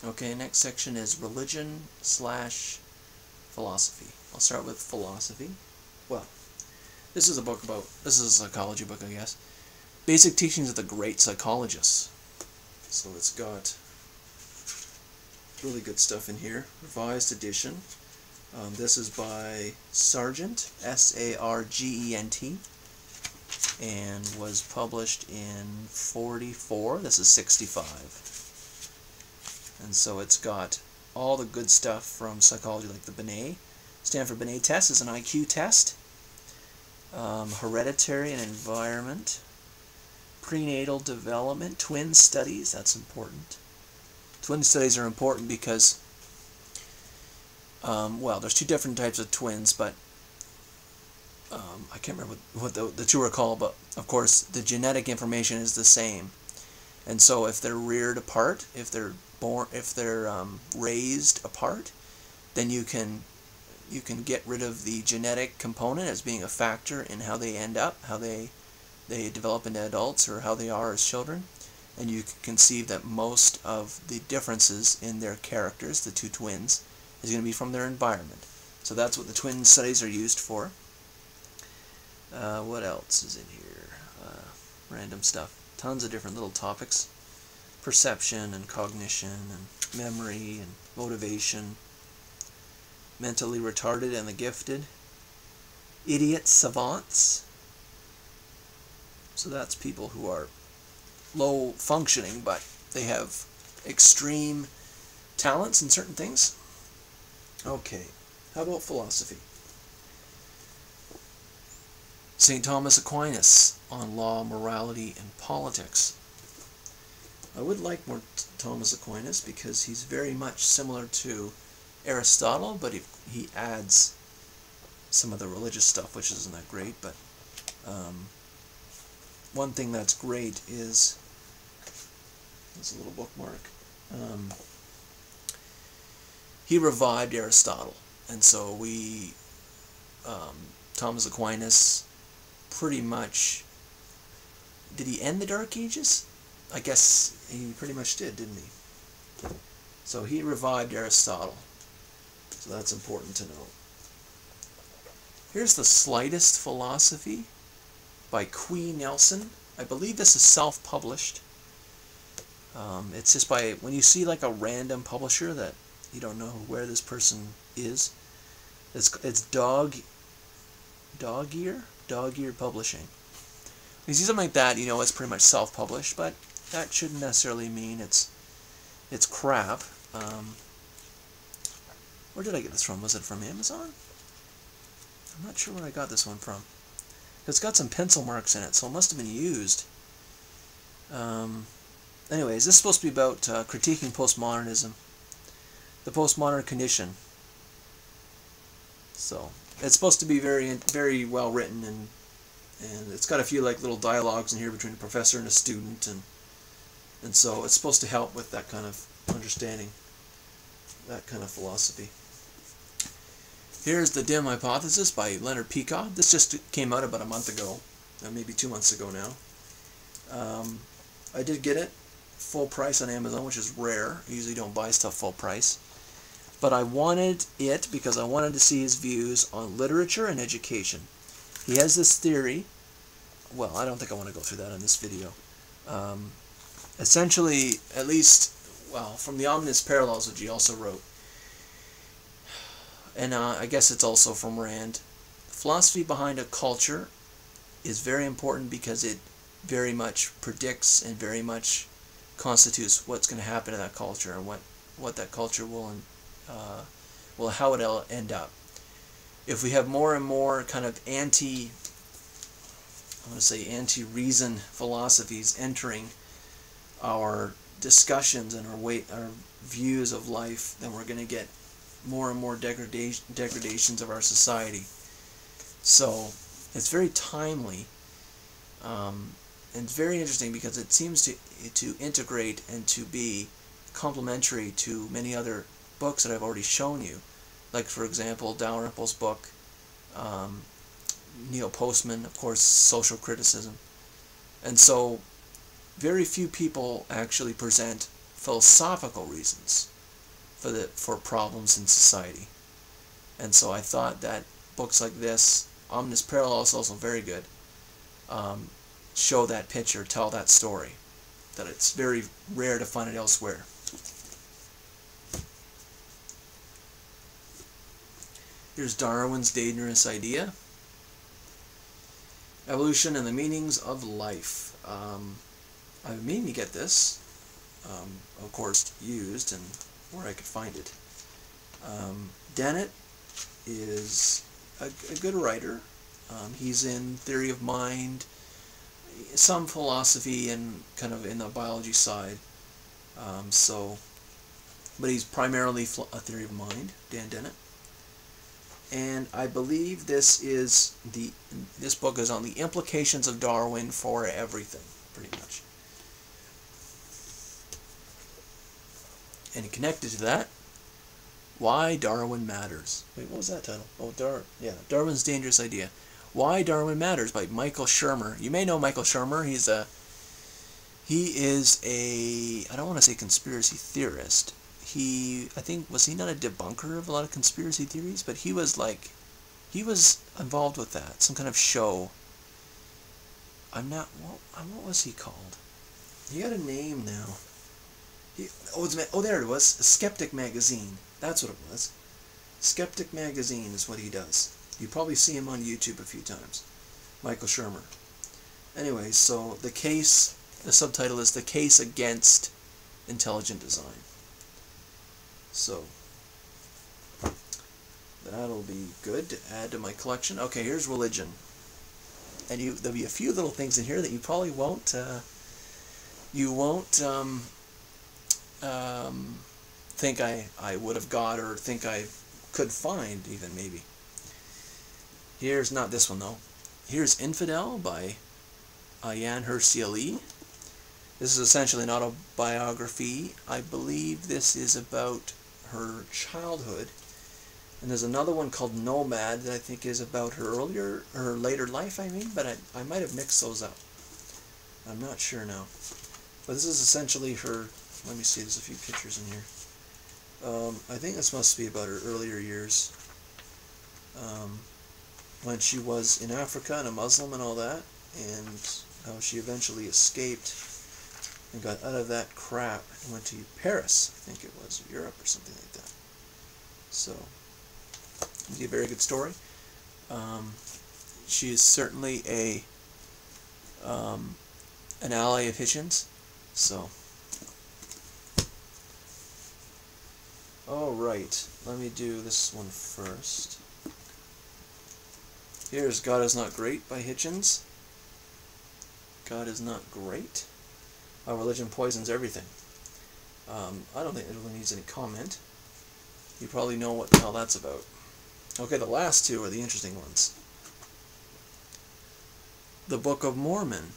Okay, next section is religion / philosophy. I'll start with philosophy. Well, this is a psychology book, I guess. Basic Teachings of the Great Psychologists. So it's got really good stuff in here. Revised edition. This is by Sargent, Sargent, and was published in 44. This is 65. And so it's got all the good stuff from psychology, like the Binet. Stanford Binet test is an IQ test. Hereditary and environment. Prenatal development. Twin studies, that's important. Twin studies are important because, well, there's two different types of twins, but I can't remember what the two are called, but of course the genetic information is the same. And so if they're reared apart, if they're raised apart, then you can get rid of the genetic component as being a factor in how they end up, how they develop into adults, or how they are as children. And you can conceive that most of the differences in their characters, the two twins, is going to be from their environment. So that's what the twin studies are used for. What else is in here? Random stuff. Tons of different little topics. Perception and cognition and memory and motivation. Mentally retarded and the gifted. Idiot savants. So that's people who are low functioning, but they have extreme talents in certain things. Okay, how about philosophy? St. Thomas Aquinas on law, morality, and politics. I would like more Thomas Aquinas because he's very much similar to Aristotle, but he adds some of the religious stuff, which isn't that great. But one thing that's great is, there's a little bookmark, he revived Aristotle, and so Thomas Aquinas pretty much, did he end the Dark Ages? I guess he pretty much did, didn't he? So he revived Aristotle. So that's important to know. Here's The Slightest Philosophy by Quee Nelson. I believe this is self-published. It's just by, when you see like a random publisher that you don't know where this person is, it's Dog Ear Publishing. You see something like that, you know it's pretty much self-published, but that shouldn't necessarily mean it's crap. Where did I get this from? Was it from Amazon? I'm not sure where I got this one from. It's got some pencil marks in it, so it must have been used. Anyways, this is supposed to be about critiquing postmodernism, the postmodern condition. So it's supposed to be very, very well written, and it's got a few like little dialogues in here between a professor and a student, and so it's supposed to help with that kind of understanding, that kind of philosophy. Here's The Dim Hypothesis by Leonard Peikoff. This just came out about a month ago, maybe 2 months ago now. I did get it full price on Amazon, which is rare. I usually don't buy stuff full price. But I wanted it because I wanted to see his views on literature and education. He has this theory. Well, I don't think I want to go through that in this video. Essentially, at least, well, from the Ominous Parallels, which he also wrote, and I guess it's also from Rand, philosophy behind a culture is very important because it very much predicts and very much constitutes what's going to happen to that culture and what that culture will how it'll end up. If we have more and more kind of anti-reason philosophies entering our discussions and our views of life, then we're going to get more and more degradations of our society. So it's very timely, and it's very interesting because it seems to integrate and to be complementary to many other books that I've already shown you. Like, for example, Dalrymple's book, Neil Postman, of course, Social Criticism. And so very few people actually present philosophical reasons for problems in society. And so I thought that books like this, Omnis Parallel, is also very good. Show that picture, tell that story. That it's very rare to find it elsewhere. Here's Darwin's Dangerous Idea. Evolution and the Meanings of Life. I've been meaning to get this, of course, used and where I could find it. Dennett is a good writer. He's in theory of mind, some philosophy, and kind of in the biology side. But he's primarily a theory of mind, Dan Dennett. And I believe this book is on the implications of Darwin for everything, pretty much. And connected to that, Why Darwin Matters. Wait, what was that title? Oh, Darwin's Dangerous Idea. Why Darwin Matters by Michael Shermer. You may know Michael Shermer. He is a, I don't want to say conspiracy theorist. I think, was he not a debunker of a lot of conspiracy theories? But he was involved with that, some kind of show. What was he called? He had a name now. There it was, Skeptic Magazine. That's what it was. Skeptic Magazine is what he does. You probably see him on YouTube a few times. Michael Shermer. Anyway, so the subtitle is The Case Against Intelligent Design. So, that'll be good to add to my collection. Okay, here's religion. And there'll be a few little things in here that you probably won't think I would have got, or think I could find even, maybe. Here's not this one though. Here's Infidel by Hirsi Ali. This is essentially an autobiography. I believe this is about her childhood. And there's another one called Nomad that I think is about her later life, but I might have mixed those up. I'm not sure now. But this is essentially her, let me see, there's a few pictures in here. I think this must be about her earlier years. When she was in Africa and a Muslim and all that, and how she eventually escaped and got out of that crap and went to Paris, I think it was, Europe or something like that. So, it's a very good story. She is certainly an ally of Hitchens. So, alright, let me do this one first. Here's God Is Not Great by Hitchens. God is not great. How religion poisons everything. I don't think it really needs any comment. You probably know what the hell that's about. Okay, the last two are the interesting ones. The Book of Mormon.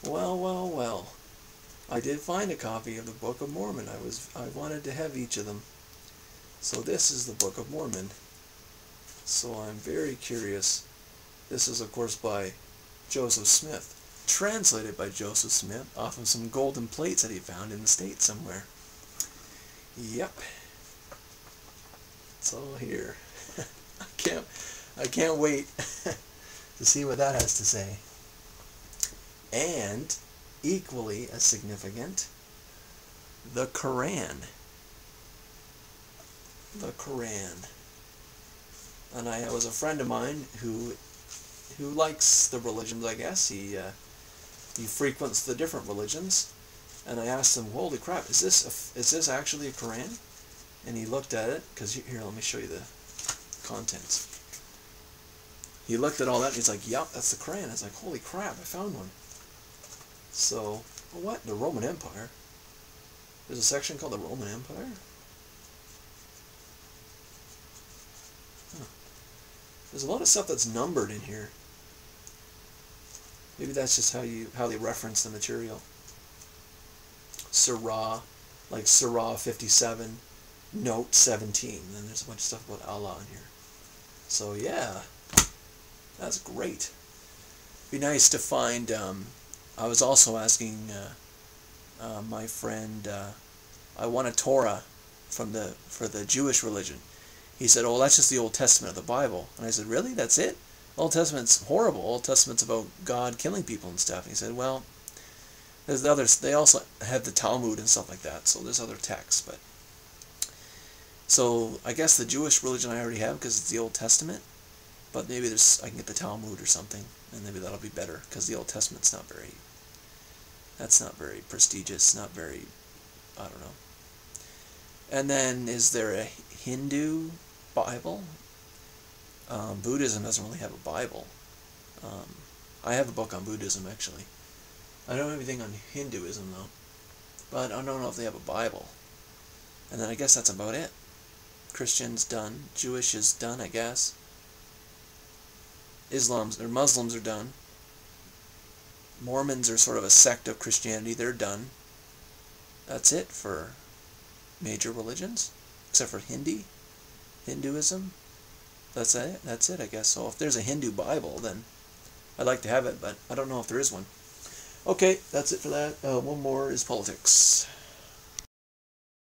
Well. I did find a copy of the Book of Mormon. I wanted to have each of them. So this is the Book of Mormon. So I'm very curious. This is, of course, by Joseph Smith. Translated by Joseph Smith off of some golden plates that he found in the States somewhere. Yep. It's all here. I can't wait to see what that has to say. And equally as significant, the Qur'an. The Qur'an. And I was a friend of mine who likes the religions, I guess. He frequents the different religions, and I asked him, "Holy crap, is this actually a Qur'an?" And he looked at it, because here, let me show you the contents. He looked at all that, and he's like, "Yup, that's the Qur'an." I was like, "Holy crap, I found one." So, what? The Roman Empire? There's a section called the Roman Empire? Huh. There's a lot of stuff that's numbered in here. Maybe that's just how they reference the material. Surah, like Surah 57, Note 17. And then there's a bunch of stuff about Allah in here. So yeah, that's great. Be nice to find. I was also asking my friend, I won a Torah for the Jewish religion. He said, "Oh, that's just the Old Testament of the Bible." And I said, "Really? That's it? Old Testament's horrible. Old Testament's about God killing people and stuff." And he said, "Well, there's the others. They also have the Talmud and stuff like that. So there's other texts, but." So I guess the Jewish religion I already have because it's the Old Testament, but maybe I can get the Talmud or something, and maybe that'll be better because the Old Testament's not very. That's not very prestigious. Not very. I don't know. And then is there a Hindu Bible? Buddhism doesn't really have a Bible. I have a book on Buddhism actually. I don't have anything on Hinduism though, but I don't know if they have a Bible. And then I guess that's about it. Christian's done. Jewish is done, I guess. Muslims are done. Mormons are sort of a sect of Christianity. They're done. That's it for major religions, except for Hinduism. That's it, I guess. So if there's a Hindu Bible, then I'd like to have it, but I don't know if there is one. Okay, that's it for that. One more is politics.